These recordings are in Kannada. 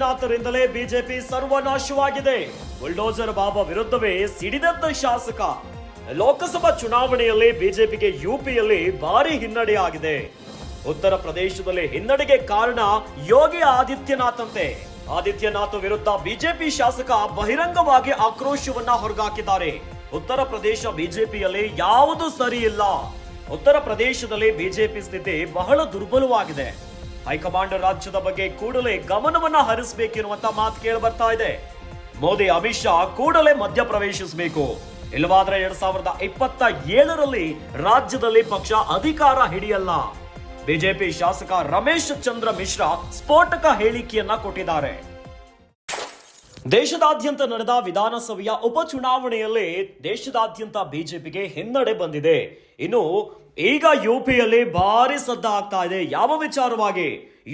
ಆದಿತ್ಯನಾಥರಿಂದಲೇ ಬಿಜೆಪಿ ಸರ್ವನಾಶವಾಗಿದೆ. ಬುಲ್ಡೋಜರ್ ಬಾಬಾ ವಿರುದ್ಧವೇ ಸಿಡಿದದ್ದ ಶಾಸಕ. ಲೋಕಸಭಾ ಚುನಾವಣೆಯಲ್ಲಿ ಬಿಜೆಪಿಗೆ ಯುಪಿಯಲ್ಲಿ ಭಾರಿ ಹಿನ್ನಡೆಯಾಗಿದೆ. ಉತ್ತರ ಪ್ರದೇಶದಲ್ಲಿ ಹಿನ್ನಡೆಗೆ ಕಾರಣ ಯೋಗಿ ಆದಿತ್ಯನಾಥ್ ಅಂತೆ. ಆದಿತ್ಯನಾಥ್ ವಿರುದ್ಧ ಬಿಜೆಪಿ ಶಾಸಕ ಬಹಿರಂಗವಾಗಿ ಆಕ್ರೋಶವನ್ನ ಹೊರಗಾಕಿದ್ದಾರೆ. ಉತ್ತರ ಪ್ರದೇಶ ಬಿಜೆಪಿಯಲ್ಲಿ ಯಾವುದು ಸರಿ ಇಲ್ಲ. ಉತ್ತರ ಪ್ರದೇಶದಲ್ಲಿ ಬಿಜೆಪಿ ಸ್ಥಿತಿ ಬಹಳ ದುರ್ಬಲವಾಗಿದೆ. ಹೈಕಮಾಂಡ್ ರಾಜ್ಯದ ಬಗ್ಗೆ ಕೂಡಲೇ ಗಮನವನ್ನ ಹರಿಸಬೇಕಿರುವಂತ ಮಾತು ಕೇಳಿ ಬರ್ತಾ ಇದೆ. ಮೋದಿ ಅಮಿತ್ ಶಾ ಕೂಡಲೇ ಮಧ್ಯಪ್ರವೇಶಿಸಬೇಕು. ಇಲ್ಲವಾದ್ರೆ 2027ರಲ್ಲಿ ರಾಜ್ಯದಲ್ಲಿ ಪಕ್ಷ ಅಧಿಕಾರ ಹಿಡಿಯಲ್ಲ. ಬಿಜೆಪಿ ಶಾಸಕ ರಮೇಶ್ ಚಂದ್ರ ಮಿಶ್ರಾ ಸ್ಫೋಟಕ ಹೇಳಿಕೆಯನ್ನ ಕೊಟ್ಟಿದ್ದಾರೆ. ದೇಶದಾದ್ಯಂತ ನಡೆದ ವಿಧಾನಸಭೆಯ ಉಪಚುನಾವಣೆಯಲ್ಲಿ ದೇಶದಾದ್ಯಂತ ಬಿಜೆಪಿಗೆ ಹಿನ್ನಡೆ ಬಂದಿದೆ. ಇನ್ನು ಈಗ ಯುಪಿಯಲ್ಲಿ ಭಾರಿ ಸದ್ದ ಆಗ್ತಾ ಇದೆ. ಯಾವ ವಿಚಾರವಾಗಿ?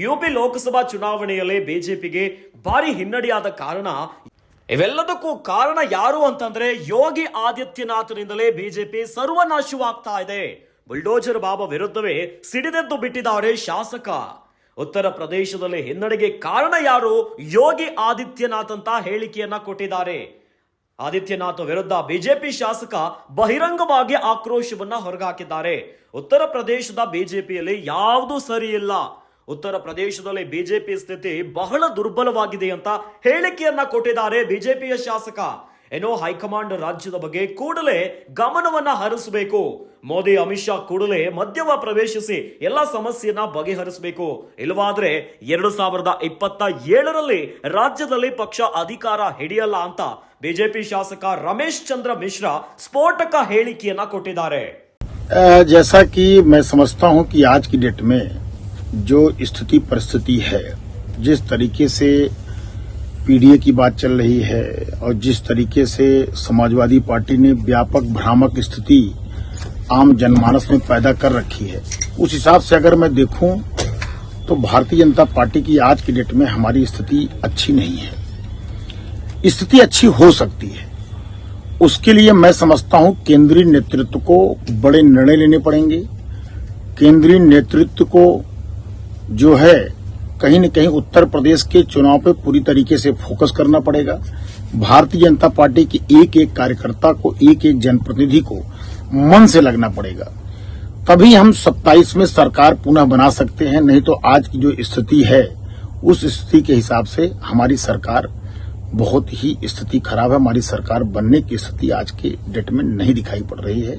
ಯುಪಿ ಲೋಕಸಭಾ ಚುನಾವಣೆಯಲ್ಲಿ ಬಿಜೆಪಿಗೆ ಭಾರಿ ಹಿನ್ನಡೆಯಾದ ಕಾರಣ, ಇವೆಲ್ಲದಕ್ಕೂ ಕಾರಣ ಯಾರು ಅಂತಂದ್ರೆ ಯೋಗಿ ಆದಿತ್ಯನಾಥ್ನಿಂದಲೇ ಬಿಜೆಪಿ ಸರ್ವನಾಶವಾಗ್ತಾ ಇದೆ. ಬುಲ್ಡೋಜರ್ ಬಾಬಾ ವಿರುದ್ಧವೇ ಸಿಡಿದೆದ್ದು ಬಿಟ್ಟಿದ್ದಾರೆ ಶಾಸಕ. ಉತ್ತರ ಪ್ರದೇಶದಲ್ಲಿ ಹಿನ್ನಡೆಗೆ ಕಾರಣ ಯಾರು? ಯೋಗಿ ಆದಿತ್ಯನಾಥ್ ಅಂತ ಹೇಳಿಕೆಯನ್ನ ಕೊಟ್ಟಿದ್ದಾರೆ. ಆದಿತ್ಯನಾಥ್ ವಿರುದ್ಧ ಬಿಜೆಪಿ ಶಾಸಕ ಬಹಿರಂಗವಾಗಿ ಆಕ್ರೋಶವನ್ನ ಹೊರಗಾಕಿದ್ದಾರೆ. ಉತ್ತರ ಪ್ರದೇಶದ ಬಿಜೆಪಿಯಲ್ಲಿ ಯಾವುದು ಸರಿ ಇಲ್ಲ. ಉತ್ತರ ಪ್ರದೇಶದಲ್ಲಿ ಬಿಜೆಪಿ ಸ್ಥಿತಿ ಬಹಳ ದುರ್ಬಲವಾಗಿದೆ ಅಂತ ಹೇಳಿಕೆಯನ್ನ ಕೊಟ್ಟಿದ್ದಾರೆ ಬಿಜೆಪಿಯ ಶಾಸಕ. ಏನೋ ಹೈಕಮಾಂಡ್ ರಾಜ್ಯದ ಬಗ್ಗೆ ಕೂಡಲೇ ಗಮನವನ್ನ ಹರಿಸಬೇಕು. ಮೋದಿ ಅಮಿತ್ ಶಾ ಕೂಡಲೇ ಮಧ್ಯವ ಪ್ರವೇಶಿಸಿ ಎಲ್ಲ ಸಮಸ್ಯೆಯನ್ನ ಬಗೆಹರಿಸಬೇಕು. ಇಲ್ಲವಾದ್ರೆ 2027ರಲ್ಲಿ ರಾಜ್ಯದಲ್ಲಿ ಪಕ್ಷ ಅಧಿಕಾರ ಹಿಡಿಯಲ್ಲ ಅಂತ ಬಿಜೆಪಿ ಶಾಸಕ ರಮೇಶ್ ಚಂದ್ರ ಮಿಶ್ರಾ ಸ್ಫೋಟಕ ಹೇಳಿಕೆಯನ್ನ ಕೊಟ್ಟಿದ್ದಾರೆ. जैसा कि मैं समझता हूं कि आज की डेट में जो स्थिति परिस्थिति है, जिस तरीके से पीडीए की बात चल रही है और जिस तरीके से समाजवादी पार्टी ने व्यापक भ्रामक स्थिति आम जनमानस में पैदा कर रखी है, उस हिसाब से अगर मैं देखूं तो भारतीय जनता पार्टी की आज की डेट में हमारी स्थिति अच्छी नहीं है. स्थिति अच्छी हो सकती है. उसके लिए मैं समझता हूं केंद्रीय नेतृत्व को बड़े निर्णय लेने पड़ेंगे. केंद्रीय नेतृत्व को जो है कहीं न कहीं उत्तर प्रदेश के चुनाव पे पूरी तरीके से फोकस करना पड़ेगा. भारतीय जनता पार्टी के एक एक कार्यकर्ता को, एक एक जनप्रतिनिधि को मन से लगना पड़ेगा. तभी हम 27 में सरकार पुनः बना सकते हैं. नहीं तो आज की जो स्थिति है उस स्थिति के हिसाब से हमारी सरकार बहुत ही स्थिति खराब है. हमारी सरकार बनने की स्थिति आज के डेट में नहीं दिखाई पड़ रही है.